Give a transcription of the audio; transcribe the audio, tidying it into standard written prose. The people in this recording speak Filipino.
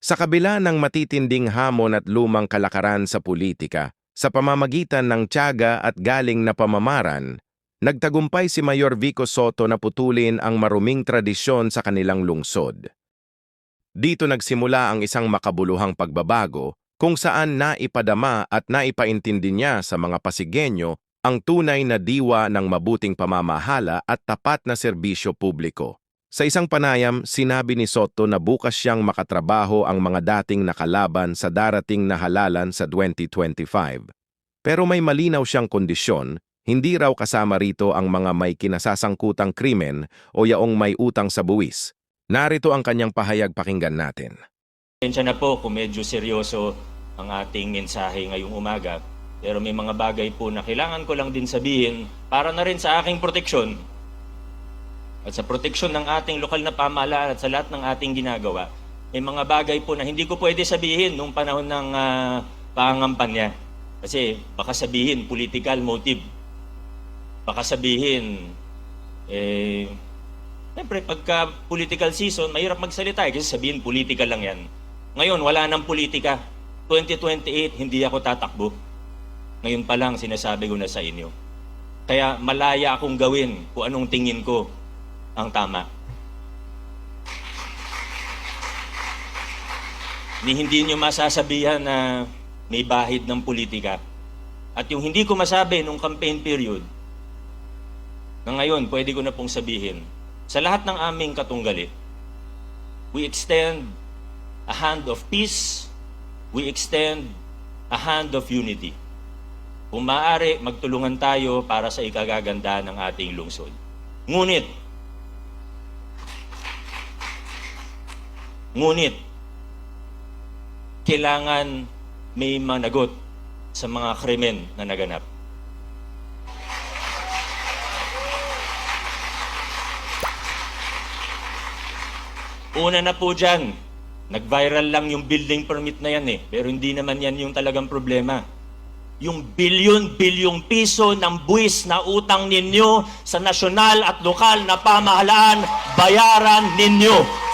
Sa kabila ng matitinding hamon at lumang kalakaran sa politika, sa pamamagitan ng tiyaga at galing na pamamaran, nagtagumpay si Mayor Vico Sotto na putulin ang maruming tradisyon sa kanilang lungsod. Dito nagsimula ang isang makabuluhang pagbabago kung saan naipadama at naipaintindi niya sa mga Pasigueño ang tunay na diwa ng mabuting pamamahala at tapat na serbisyo publiko. Sa isang panayam, sinabi ni Sotto na bukas siyang makatrabaho ang mga dating nakalaban sa darating na halalan sa 2025. Pero may malinaw siyang kondisyon, hindi raw kasama rito ang mga may kinasasangkutang krimen o yaong may utang sa buwis. Narito ang kanyang pahayag, pakinggan natin. Pasensya na po kung medyo seryoso ang ating mensahe ngayong umaga. Pero may mga bagay po na kailangan ko lang din sabihin para na rin sa aking proteksyon at sa proteksyon ng ating lokal na pamahalaan at sa lahat ng ating ginagawa. May mga bagay po na hindi ko pwede sabihin nung panahon ng pangangampanya. Kasi baka sabihin political motive. Baka sabihin, siyempre pagka political season, mahirap magsalita kasi sabihin political lang yan. Ngayon, wala nang politika. 2028, hindi ako tatakbo. Ngayon pa lang, sinasabi ko na sa inyo. Kaya malaya akong gawin kung anong tingin ko ang tama. Hindi nyo masasabihan na may bahid ng politika. At yung hindi ko masabi nung campaign period, na ngayon, pwede ko na pong sabihin, sa lahat ng aming katunggali, we extend a hand of peace, we extend a hand of unity. Kung maaari, magtulungan tayo para sa ikagaganda ng ating lungsod. Ngunit, kailangan may managot sa mga krimen na naganap. Una na po dyan, nag-viral lang yung building permit na yan pero hindi naman yan yung talagang problema. Yung bilyon-bilyong piso ng buwis na utang ninyo sa nasyonal at lokal na pamahalaan, bayaran ninyo.